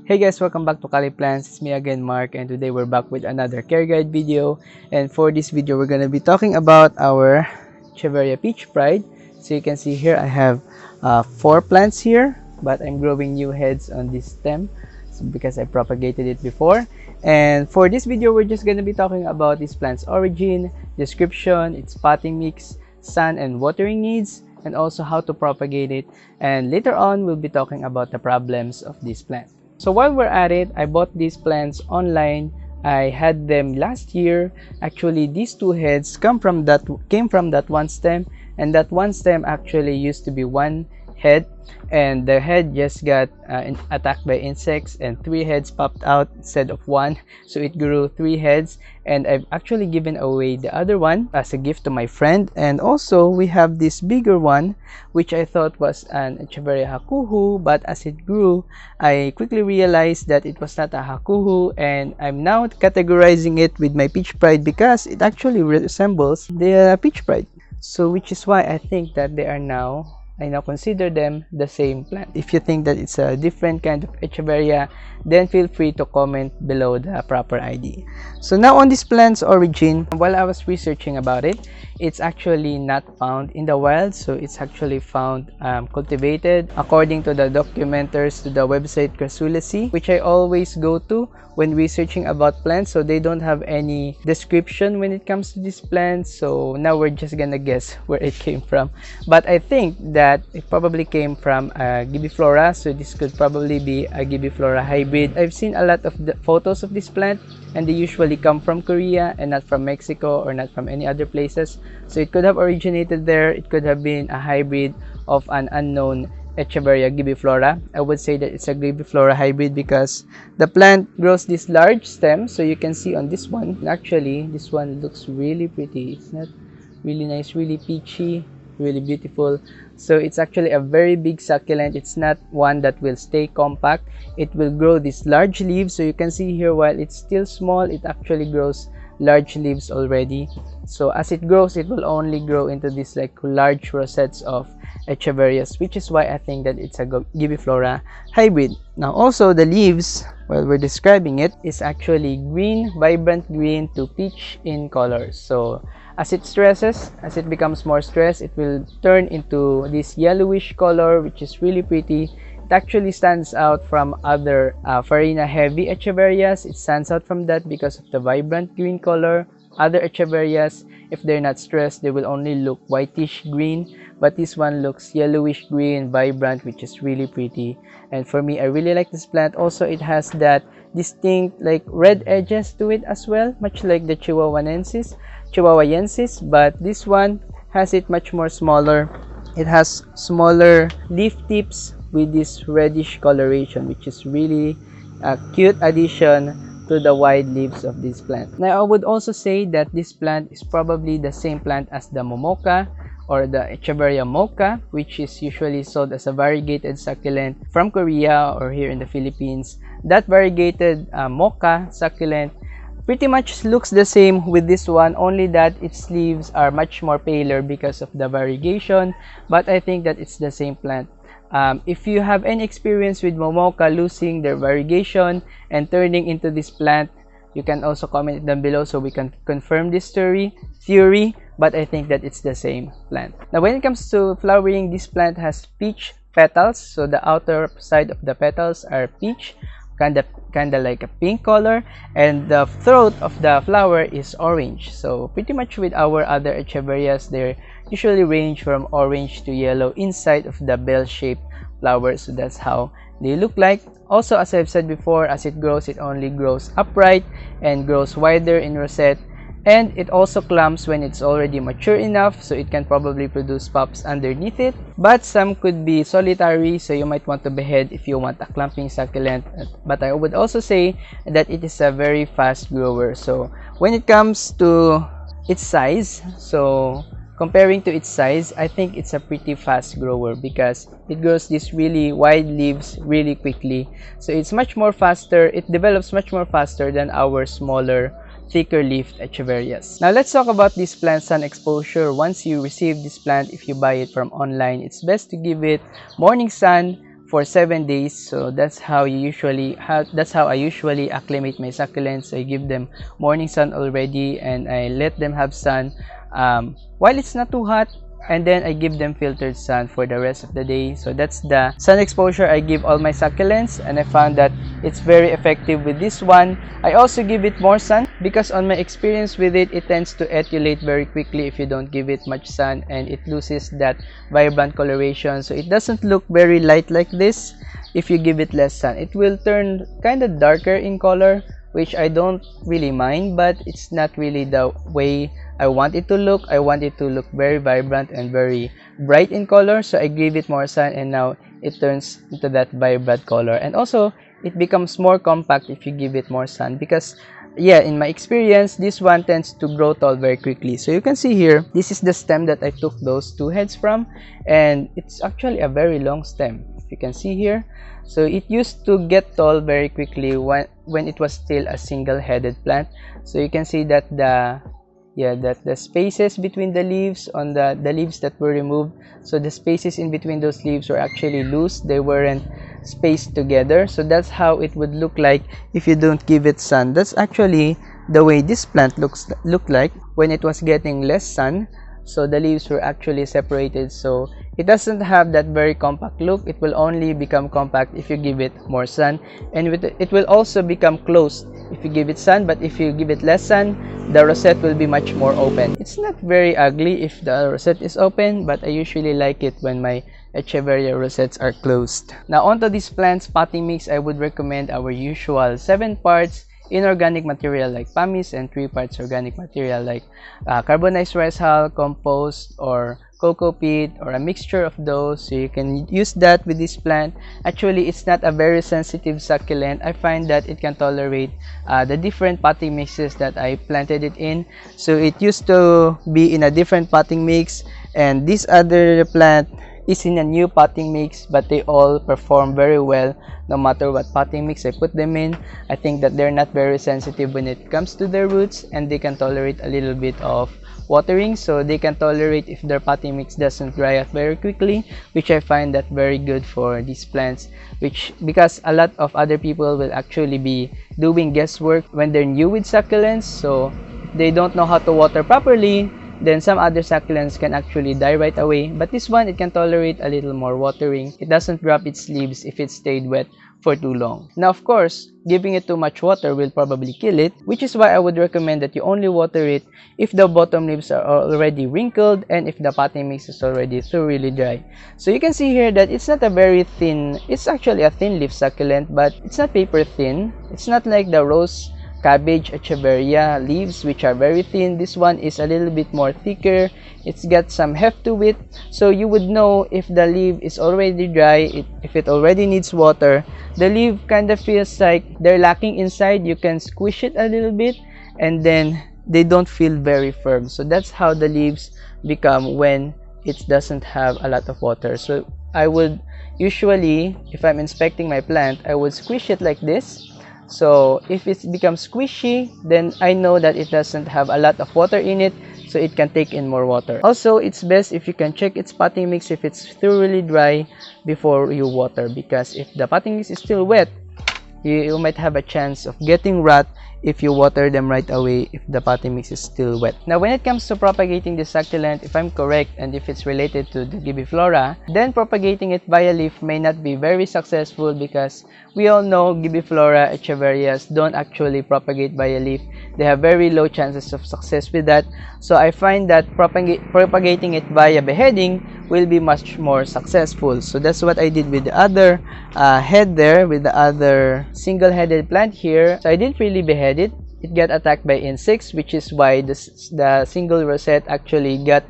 Hey guys, welcome back to Kalei Plants. It's me again, Mark, and today we're back with another care guide video. And for this video, we're gonna be talking about our Echeveria Peach Pride. So you can see here, I have 4 plants here, but I'm growing new heads on this stem because I propagated it before. And for this video, we're just gonna be talking about this plant's origin, description, its potting mix, sun and watering needs, and also how to propagate it. And later on, we'll be talking about the problems of this plant. So while we're at it, I bought these plants online. I had them last year. Actually, these 2 heads came from that one stem, and that one stem actually used to be 1 head, and the head just got attacked by insects, and 3 heads popped out instead of 1, so it grew 3 heads. And I've actually given away the other one as a gift to my friend. And also we have this bigger one, which I thought was an Echeveria hakuhu, but as it grew, I quickly realized that it was not a hakuhu, and I'm now categorizing it with my peach pride because it actually resembles the peach pride. So which is why I think that I now consider them the same plant. If you think that it's a different kind of Echeveria, then feel free to comment below the proper ID. So now on this plant's origin, while I was researching about it, it's actually not found in the wild. So it's actually found cultivated according to the documenters to the website Succulent, which I always go to when researching about plants. So they don't have any description when it comes to this plant, so now we're just gonna guess where it came from. But I think that it probably came from Gibiflora, so this could probably be a Gibiflora hybrid. I've seen a lot of the photos of this plant, and they usually come from Korea and not from Mexico or not from any other places. So it could have originated there. It could have been a hybrid of an unknown Echeveria gibiflora. I would say that it's a gibiflora hybrid because the plant grows this large stem. So you can see on this one, actually this one looks really pretty. It's not really nice, really peachy, really beautiful. So it's actually a very big succulent. It's not one that will stay compact. It will grow these large leaves. So you can see here, while it's still small, it actually grows large leaves already. So as it grows, it will only grow into these like large rosettes of Echeverias, which is why I think that it's a gibiflora hybrid. Now also the leaves, while we're describing it, is actually green, vibrant green to peach in color. So as it becomes more stressed, it will turn into this yellowish color, which is really pretty. It actually stands out from other farina heavy Echeverias. It stands out from that because of the vibrant green color. Other Echeverias, if they're not stressed, they will only look whitish green, but this one looks yellowish green, vibrant, which is really pretty. And for me, I really like this plant. Also, it has that distinct like red edges to it as well, much like the Chihuahuensis, but this one has it much more smaller. It has smaller leaf tips with this reddish coloration, which is really a cute addition to the wide leaves of this plant. Now I would also say that this plant is probably the same plant as the Momoka or the Echeveria mocha, which is usually sold as a variegated succulent from Korea or here in the Philippines. That variegated mocha succulent pretty much looks the same with this one, only that its leaves are much more paler because of the variegation, but I think that it's the same plant. If you have any experience with Momoka losing their variegation and turning into this plant, you can also comment down below so we can confirm this theory, but I think that it's the same plant. Now when it comes to flowering, this plant has peach petals, so the outer side of the petals are peach, kinda like a pink color, and the throat of the flower is orange. So pretty much with our other Echeverias, they usually range from orange to yellow inside of the bell-shaped flower. So that's how they look like. Also, as I've said before, as it grows, it only grows upright and grows wider in rosette, and it also clumps when it's already mature enough, so it can probably produce pups underneath it. But some could be solitary, so you might want to behead if you want a clumping succulent. But I would also say that it is a very fast grower. So when it comes to its size, so comparing to its size, I think it's a pretty fast grower because it grows these really wide leaves really quickly. So it's much more faster, it develops much more faster than our smaller, thicker leafed Echeverias. Now let's talk about this plant's sun exposure. Once you receive this plant, if you buy it from online, it's best to give it morning sun for 7 days. So that's how I usually acclimate my succulents. I give them morning sun already, and I let them have sun while it's not too hot, and then I give them filtered sun for the rest of the day. So that's the sun exposure I give all my succulents, and I found that it's very effective with this one. I also give it more sun because on my experience with it, it tends to etiolate very quickly if you don't give it much sun, and it loses that vibrant coloration. So it doesn't look very light like this if you give it less sun. It will turn kind of darker in color, which I don't really mind, but it's not really the way I want it to look. I want it to look very vibrant and very bright in color, so I give it more sun, and now it turns into that vibrant color. And also it becomes more compact if you give it more sun, because yeah, in my experience, this one tends to grow tall very quickly. So you can see here, this is the stem that I took those two heads from, and it's actually a very long stem, if you can see here. So it used to get tall very quickly when it was still a single-headed plant. So you can see that the spaces between the leaves on the leaves that were removed, so the spaces in between those leaves were actually loose. They weren't spaced together. So that's how it would look like if you don't give it sun. That's actually the way this plant looked like when it was getting less sun. So the leaves were actually separated, so it doesn't have that very compact look. It will only become compact if you give it more sun, and it will also become closed if you give it sun. But if you give it less sun, the rosette will be much more open. It's not very ugly if the rosette is open, but I usually like it when my Echeveria rosettes are closed. Now onto this plant's potting mix, I would recommend our usual 7 parts inorganic material like pumice and 3 parts organic material like carbonized rice hull, compost, or cocoa peat, or a mixture of those. So you can use that with this plant. Actually, it's not a very sensitive succulent. I find that it can tolerate the different potting mixes that I planted it in. So it used to be in a different potting mix, and this other plant is in a new potting mix, but they all perform very well no matter what potting mix I put them in. I think that they're not very sensitive when it comes to their roots, and they can tolerate a little bit of watering. So they can tolerate if their potting mix doesn't dry out very quickly, which I find that very good for these plants, because a lot of other people will actually be doing guesswork when they're new with succulents. So if they don't know how to water properly, then some other succulents can actually die right away. But this one, it can tolerate a little more watering. It doesn't drop its leaves if it stayed wet for too long. Now, of course, giving it too much water will probably kill it, which is why I would recommend that you only water it if the bottom leaves are already wrinkled and if the potting mix is already thoroughly dry. So you can see here that it's not a very thin, it's actually a thin leaf succulent, but it's not paper thin. It's not like the rose cabbage Echeveria leaves, which are very thin. This one is a little bit more thicker. It's got some heft to it, so you would know if the leaf is already dry, if it already needs water. The leaf kind of feels like they're lacking inside. You can squish it a little bit, and then they don't feel very firm. So that's how the leaves become when it doesn't have a lot of water. So I would usually, if I'm inspecting my plant, I would squish it like this. So if it becomes squishy, then I know that it doesn't have a lot of water in it, so it can take in more water. Also, it's best if you can check its potting mix if it's thoroughly dry before you water, because if the potting mix is still wet, you might have a chance of getting rot if you water them right away if the potting mix is still wet. Now, when it comes to propagating the succulent, if I'm correct and if it's related to the Gibiflora, then propagating it via leaf may not be very successful, because we all know Gibiflora Echeverias don't actually propagate via leaf. They have very low chances of success with that. So I find that propagating it via beheading will be much more successful. So that's what I did with the other head there, with the other single-headed plant here. So I didn't really behead it. It got attacked by insects, which is why the single rosette actually got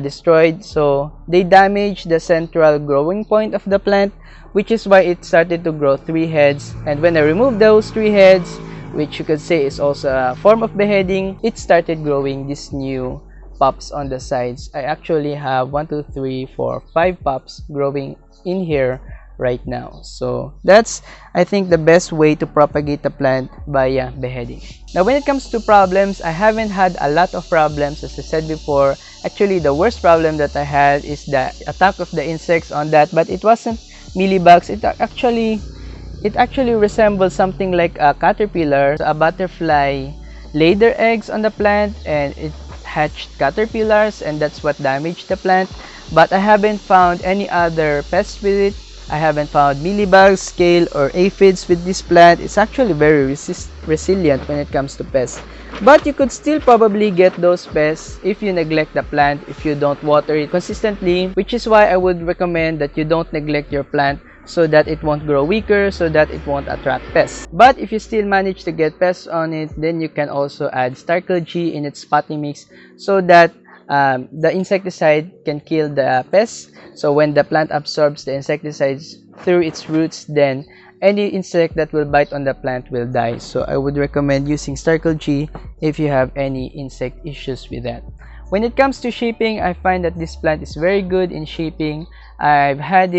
destroyed. So they damaged the central growing point of the plant, which is why it started to grow 3 heads. And when I removed those 3 heads, which you could say is also a form of beheading, it started growing these new pups on the sides. I actually have 1, 2, 3, 4, 5 pups growing in here right now. So that's, I think, the best way to propagate the plant via beheading. Now, when it comes to problems, I haven't had a lot of problems, as I said before. Actually, the worst problem that I had is the attack of the insects on that, but it wasn't mealybugs. It actually resembles something like a caterpillar. So a butterfly laid their eggs on the plant and it hatched caterpillars, and that's what damaged the plant. But I haven't found any other pests with it. I haven't found mealybugs, scale, or aphids with this plant. It's actually very resilient when it comes to pests. But you could still probably get those pests if you neglect the plant, if you don't water it consistently, which is why I would recommend that you don't neglect your plant so that it won't grow weaker, so that it won't attract pests. But if you still manage to get pests on it, then you can also add Starkle G in its potting mix so that the insecticide can kill the pests. So when the plant absorbs the insecticides through its roots, then any insect that will bite on the plant will die. So I would recommend using Starkle G if you have any insect issues with that. When it comes to shaping, I find that this plant is very good in shaping. I've had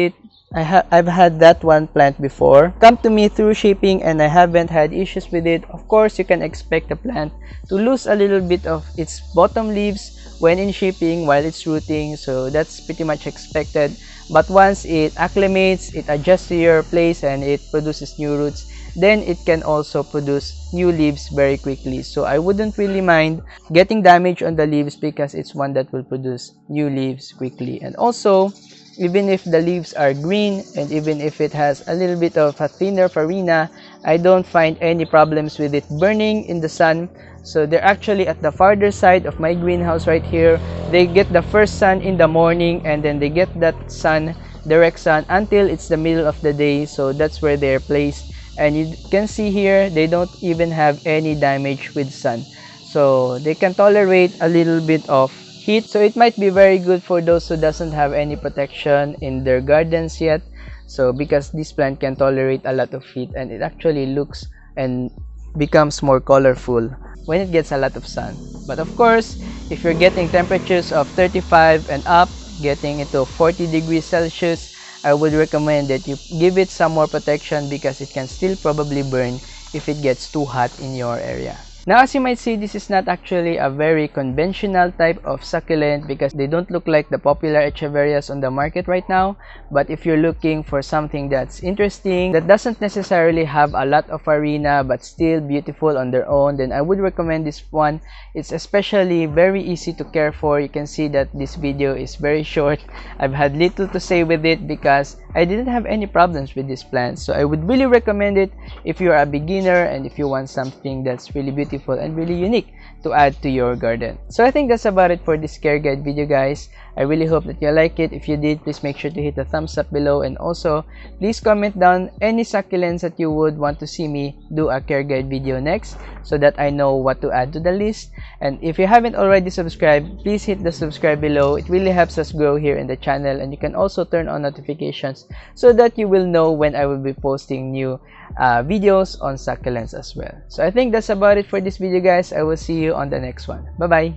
that one plant before come to me through shaping, and I haven't had issues with it. Of course, you can expect the plant to lose a little bit of its bottom leaves when in shaping while it's rooting, so that's pretty much expected. But once it acclimates, it adjusts to your place, and it produces new roots, then it can also produce new leaves very quickly. So I wouldn't really mind getting damage on the leaves because it's one that will produce new leaves quickly. And also, even if the leaves are green and even if it has a little bit of a thinner farina, I don't find any problems with it burning in the sun. So they're actually at the farther side of my greenhouse right here. They get the first sun in the morning, and then they get that sun, direct sun, until it's the middle of the day. So that's where they're placed, and you can see here they don't even have any damage with sun. So they can tolerate a little bit of heat. So it might be very good for those who doesn't have any protection in their gardens yet. So because this plant can tolerate a lot of heat, and it actually looks and becomes more colorful when it gets a lot of sun. But of course, if you're getting temperatures of 35 and up, getting into 40 degrees Celsius, I would recommend that you give it some more protection because it can still probably burn if it gets too hot in your area. Now, as you might see, this is not actually a very conventional type of succulent because they don't look like the popular Echeverias on the market right now. But if you're looking for something that's interesting, that doesn't necessarily have a lot of farina but still beautiful on their own, then I would recommend this one. It's especially very easy to care for. You can see that this video is very short. I've had little to say with it because I didn't have any problems with this plant. So I would really recommend it if you're a beginner and if you want something that's really beautiful and really unique to add to your garden. So I think that's about it for this care guide video, guys. I really hope that you like it. If you did, please make sure to hit the thumbs up below, and also please comment down any succulents that you would want to see me do a care guide video next so that I know what to add to the list. And if you haven't already subscribed, please hit the subscribe below. It really helps us grow here in the channel, and you can also turn on notifications so that you will know when I will be posting new videos on succulents as well. So I think that's about it for this video, guys. I will see you on the next one. Bye bye.